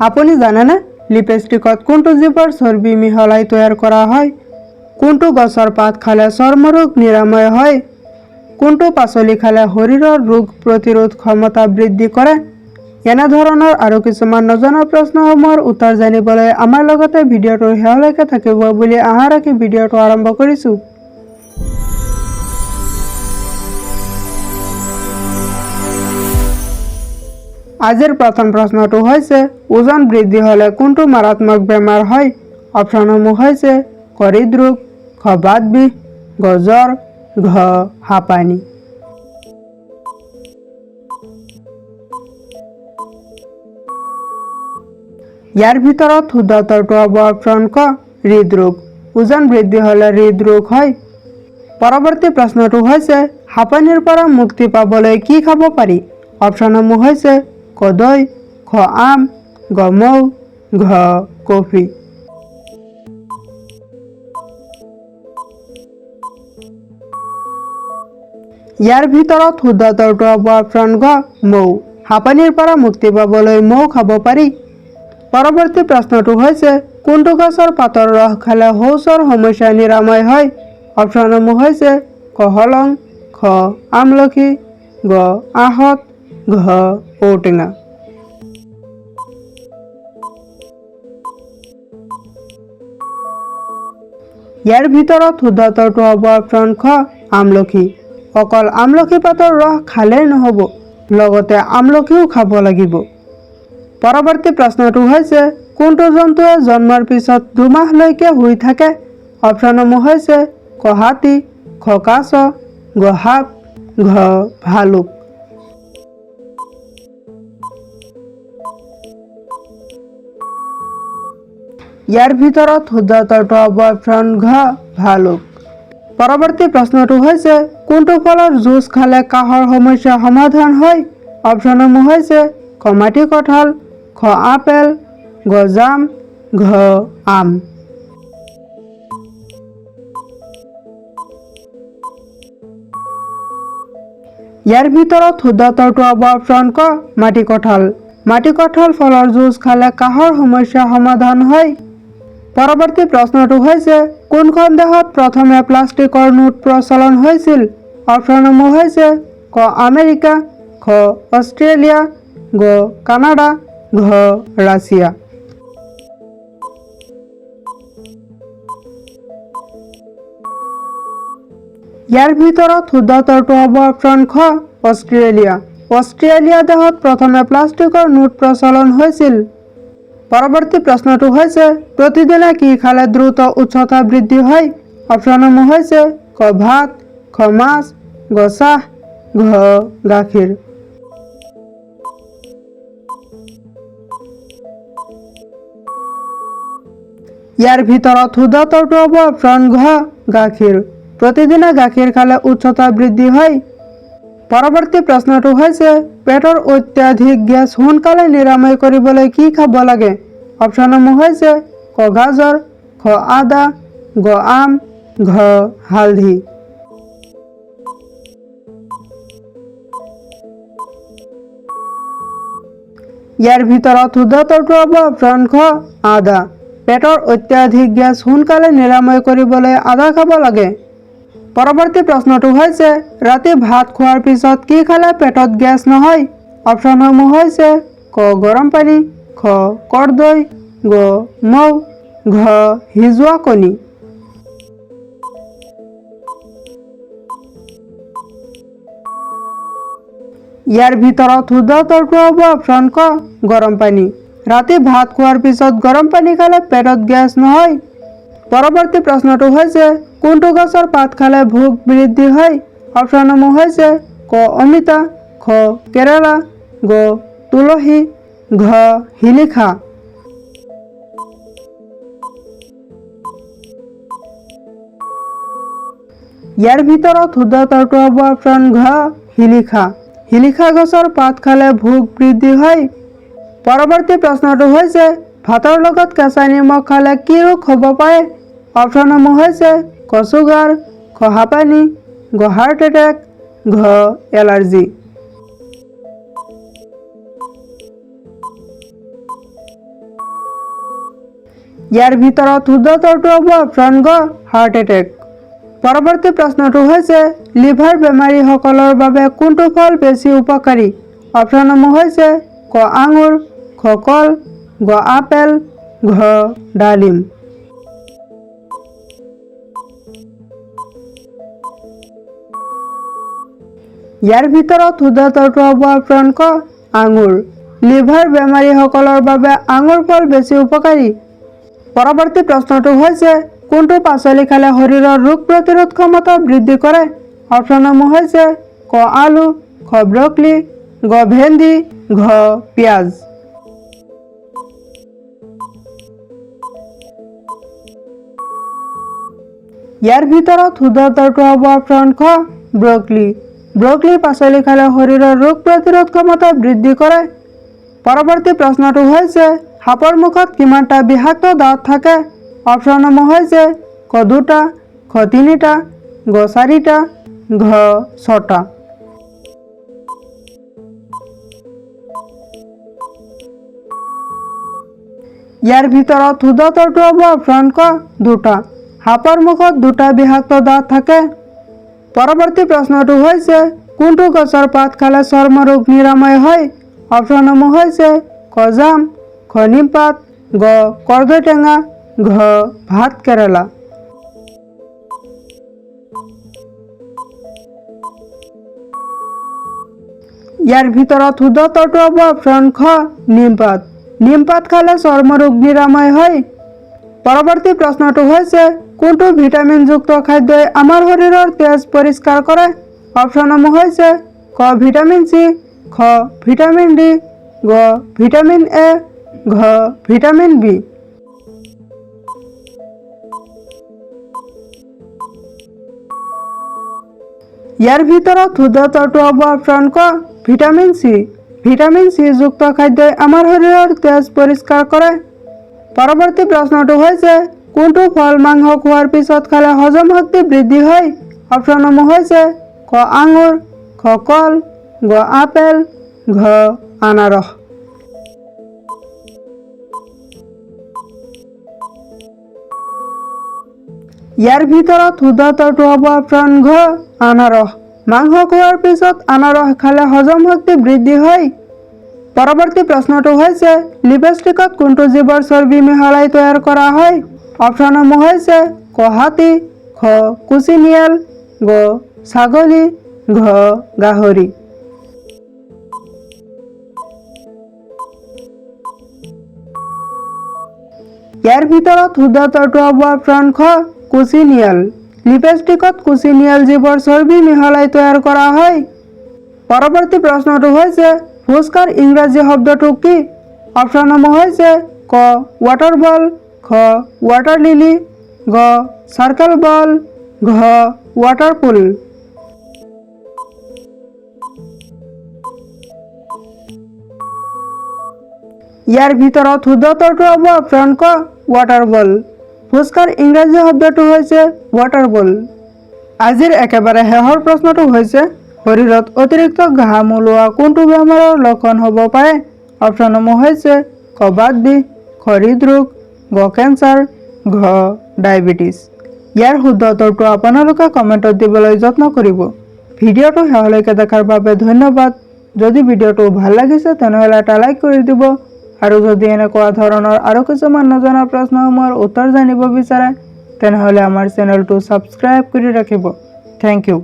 আপুনি জানেনে লিপষ্টিকত কোনটো জীৱৰ চৰ্বি মিহলাই তৈয়াৰ কৰা হয়? কোনটো গছৰ পাত খালে চৰ্ম ৰোগ নিৰাময় হয়? কোনটো পাচলি খালে শৰীৰৰ ৰোগ প্ৰতিৰোধ ক্ষমতা বৃদ্ধি কৰে? এনেধৰণৰ আৰু কিছুমান নজনা প্ৰশ্নসমূহৰ উত্তৰ জানিবলৈ আমাৰ লগতে ভিডিঅ'টোৰ শেষলৈকে থাকিব বুলি আশা ৰাখি ভিডিঅ'টো আৰম্ভ কৰিছোঁ। আজিৰ প্ৰথম প্ৰশ্নটো হৈছে ওজন বৃদ্ধি হ'লে কোনটো মাৰাত্মক বেমাৰ হয়? অপশ্যনসমূহ হৈছে ক হৃদৰোগ, খ বাত বিষ, গ জ্বৰ, ঘ হাঁপানি। ইয়াৰ ভিতৰত শুদ্ধ উত্তৰটো হ'ব অপশ্যন ক হৃদৰোগ। ওজন বৃদ্ধি হ'লে হৃদৰোগ হয়। পৰৱৰ্তী প্ৰশ্নটো হৈছে হাঁপানিৰ পৰা মুক্তি পাবলৈ কি খাব পাৰি? অপশ্যনসমূহ হৈছে ক দৈ, খ আম, গ মৌ, ঘ কফি। ইয়াৰ ভিতৰত শুদ্ধ উত্তৰটো হ'ব অপশ্যন গ মৌ। হাঁপানিৰ পৰা মুক্তি পাবলৈ মৌ খাব পাৰি। পৰৱৰ্তী প্ৰশ্নটো হৈছে কোনটো গছৰ পাতৰ ৰস খালে শৌচৰ সমস্যা নিৰাময় হয়? অপশ্যনসমূহ হৈছে ক হলং, খ আমলখি, গ আহঁত, ঘ ঔটেঙা। ইয়াৰ ভিতৰত শুদ্ধ উত্তৰটো হ'ব অপশ্যন খ আমলখি। অকল আমলখি পাতৰ ৰস খালেই নহ'ব, লগতে আমলখিও খাব লাগিব। পৰৱৰ্তী প্ৰশ্নটো হৈছে কোনটো জন্তুৱে জন্মৰ পিছত 2 মাহলৈকে শুই থাকে? অপশ্যনসমূহ হৈছে ক হাতী, খ কাছ, গ সাপ, ঘ ভালুক। ইয়াৰ ভিতৰত শুদ্ধ উত্তৰটো হ'ব অপশ্যন ঘ ভালুক। পৰৱৰ্তী প্ৰশ্নটো হৈছে কোনটো ফলৰ জুচ খালে কাহৰ সমস্যা সমাধান হয়? অপশ্যনসমূহ হৈছে খ মাটি কঁঠাল, খ আপেল, গ জাম, ঘ আম। ইয়াৰ ভিতৰত শুদ্ধ উত্তৰটো হ'ব অপশ্যন ক মাটি কঁঠাল। মাটি কঁঠাল ফলৰ জুচ খালে কাহৰ সমস্যা সমাধান হয়। পৰৱৰ্তী প্ৰশ্নটো হৈছে কোনখন দেশত প্ৰথমে প্লাষ্টিকৰ নোট প্ৰচলন হৈছিল? অপশ্যনসমূহ হৈছে ক আমেৰিকা, খ অষ্ট্ৰেলিয়া, গ কানাডা, ঘ ৰাছিয়া। ইয়াৰ ভিতৰত শুদ্ধ উত্তৰটো হ'ব অপশ্যন খ অষ্ট্ৰেলিয়া। অষ্ট্ৰেলিয়া দেশত প্ৰথমে প্লাষ্টিকৰ নোট প্ৰচলন হৈছিল। পৰৱৰ্তী প্ৰশ্নটো হৈছে প্ৰতিদিনে কি খালে দ্ৰুত উচ্চতা বৃদ্ধি হয়? অপশ্যনসমূহ হৈছে ক ভাত, খ মাছ, গ চাহ, ঘ গাখীৰ। ইয়াৰ ভিতৰত শুদ্ধ উত্তৰটো হ'ব অপশ্যন ঘ গাখীৰ। প্ৰতিদিনে গাখীৰ খালে উচ্চতা বৃদ্ধি হয়। পৰৱৰ্তী প্ৰশ্নটো হৈছে পেটৰ অত্যাধিক গেছ সোনকালে নিৰাময় কৰিবলৈ কি খাব লাগে? অপশ্যনসমূহ হৈছে ক গাজৰ, খ আদা, গ আম, ঘ হালধি। ইয়াৰ ভিতৰত শুদ্ধ উত্তৰটো হ'ব অপশ্যন খ আদা। পেটৰ অত্যাধিক গেছ সোনকালে নিৰাময় কৰিবলৈ আদা খাব লাগে। পৰৱৰ্তী প্ৰশ্নটো হৈছে ৰাতি ভাত খোৱাৰ পিছত কি খালে পেটত গেছ নহয়? অপশ্যনসমূহ হৈছে ক গৰম পানী, খ কৰ্দৈ, গ মৌ, ঘ সিজোৱা কণী। ইয়াৰ ভিতৰত শুদ্ধ উত্তৰটো হ'ব অপশ্যন ক গৰম পানী। ৰাতি ভাত খোৱাৰ পিছত গৰম পানী খালে পেটত গেছ নহয়। পৰৱৰ্তী প্ৰশ্নটো হৈছে কোনটো গছৰ পাত খালে ভোক বৃদ্ধি হয়? অপশ্যনসমূহ হৈছে ক অমিতা, খ কেৰেলা, গ তুলসী, ঘ শিলিখা। ইয়াৰ ভিতৰত শুদ্ধ উত্তৰটো হ'ব অপশ্যন ঘ শিলিখা। শিলিখা গছৰ পাত খালে ভোক বৃদ্ধি হয়। পৰৱৰ্তী প্ৰশ্নটো হৈছে ভাতৰ লগত কেঁচা নিমখ খালে কি ৰোগ হ'ব পাৰে? অপশ্যনসমূহ হৈছে ক ছুগাৰ, খ হাঁপানি, গ হাৰ্ট এটেক, ঘ এলাৰ্জি। ইয়াৰ ভিতৰত শুদ্ধ উত্তৰটো হ'ব অপশ্যন গ হাৰ্ট এটেক। পৰৱৰ্তী প্ৰশ্নটো হৈছে লিভাৰ বেমাৰীসকলৰ বাবে কোনটো ফল বেছি উপকাৰী? অপশ্যনসমূহ হৈছে ক আঙুৰ, খ কল, গ আপেল, ঘ ডালিম। ইয়াৰ ভিতৰত শুদ্ধ উত্তৰটো হ'ব অপশ্যন ক আঙুৰ। লিভাৰ বেমাৰীসকলৰ বাবে আঙুৰ ফল বেছি উপকাৰী। পৰৱৰ্তী প্ৰশ্নটো হৈছে কোনটো পাচলি খালে শৰীৰৰ ৰোগ প্ৰতিৰোধ ক্ষমতা বৃদ্ধি কৰে? অপশ্যনসমূহ হৈছে ক আলু, খ ব্ৰকলি, গ ভেন্দি, ঘ পিঁয়াজ। ইয়াৰ ভিতৰত শুদ্ধ উত্তৰটো হ'ব অপশ্যন খ ব্ৰকলি। ব্ৰকলি পাচলি খালে শৰীৰৰ ৰোগ প্ৰতিৰোধ ক্ষমতা বৃদ্ধি কৰে। পৰৱৰ্তী প্ৰশ্নটো হৈছে সাপৰ মুখত কিমানটা বিষাক্ত দাঁত থাকে? অপশ্যনসমূহ হৈছে ক 2টা, খ 3টা, গ 4টা, ঘ 6টা। ইয়াৰ ভিতৰত শুদ্ধ উত্তৰটো হ'ব অপশ্যন ক 2টা। সাপৰ মুখত 2টা বিষাক্ত দাঁত থাকে। পৰৱৰ্তী প্ৰশ্নটো হৈছে কোনটো গছৰ পাত খালে চৰ্ম ৰোগ নিৰাময় হয়? অপশ্যনসমূহ হৈছে ক জাম, খ নিমপাত, গ কৰ্দৈ টেঙা, ঘ ভাত কেৰেলা। ইয়াৰ ভিতৰত শুদ্ধ উত্তৰটো হ'ব অপশ্যন খ নিমপাত। নিমপাত খালে চৰ্ম ৰোগ নিৰাময় হয়। পৰৱৰ্তী প্ৰশ্নটো হৈছে কোনটো ভিটামিনযুক্ত খাদ্যই আমাৰ শৰীৰৰ তেজ পৰিষ্কাৰ কৰে? অপশ্যনসমূহ হৈছে ক ভিটামিন চি, খ ভিটামিন ডি, গ ভিটামিন এ, ঘ ভিটামিন বি। ইয়াৰ ভিতৰত শুদ্ধ উত্তৰটো হ'ব অপশ্যন ক ভিটামিন চি। ভিটামিন চি যুক্ত খাদ্যই আমাৰ শৰীৰৰ তেজ পৰিষ্কাৰ কৰে। পৰৱৰ্তী প্ৰশ্নটো হৈছে কোনটো ফল মাংস খোৱাৰ পিছত খালে হজম শক্তি বৃদ্ধি হয়? অপশ্যনসমূহ হৈছে ক আঙুৰ, খ কল, গ আপেল, ঘ আনাৰস। ইয়াৰ ভিতৰত শুদ্ধ উত্তৰটো হ'ব অপশ্যন ঘ আনাৰস। মাংস খোৱাৰ পিছত আনাৰস খালে হজম শক্তি বৃদ্ধি হয়। পৰৱৰ্তী প্ৰশ্নটো হৈছে লিপষ্টিকত কোনটো জীৱৰ চৰ্বি মিহলাই তৈয়াৰ কৰা হয়? অপশ্যনসমূহ হৈছে ক হাতী, খ কুচিনিয়েল, গ ছাগলী, ঘ গাহৰি। ইয়াৰ ভিতৰত শুদ্ধ উত্তৰটো হ'ব অপশ্যন খ কুচিনিয়েল। লিপষ্টিকত কুচিনিয়েল জীৱৰ চৰ্বি মিহলাই তৈয়াৰ কৰা হয়। পৰৱৰ্তী প্ৰশ্নটো হৈছে ফুচকাৰ ইংৰাজী শব্দটো কি? অপশ্যনসমূহ হৈছে ক ৱাটাৰ বল, খ ৱাটাৰ লিলি, গ চাৰ্কেল বল, ঘ ৱাটাৰ পুল। ইয়াৰ ভিতৰত শুদ্ধ উত্তৰটো হ'ব অপশ্যন ক ৱাটাৰ বল। ফুচকাৰ ইংৰাজী শব্দটো হৈছে ৱাটাৰ বল। আজিৰ একেবাৰে শেষৰ প্ৰশ্নটো হৈছে শৰীৰত অতিৰিক্ত ঘাম ওলোৱা কোনটো বেমাৰৰ লক্ষণ হ'ব পাৰে? অপশ্যনসমূহ হৈছে ক বাত বিষ, খ হৃদৰোগ, গ কেঞ্চাৰ, ঘ ডায়েবেটিছ। ইয়াৰ শুদ্ধ উত্তৰটো আপোনালোকে কমেণ্টত দিবলৈ যত্ন কৰিব। ভিডিঅ'টো শেষলৈকে দেখাৰ বাবে ধন্যবাদ। যদি ভিডিঅ'টো ভাল লাগিছে তেনেহ'লে এটা লাইক কৰি দিব আৰু যদি এনেকুৱা ধৰণৰ আৰু কিছুমান নজনা প্ৰশ্নসমূহৰ উত্তৰ জানিব বিচাৰে তেনেহ'লে আমাৰ চেনেলটো ছাবস্ক্ৰাইব কৰি ৰাখিব। Thank U.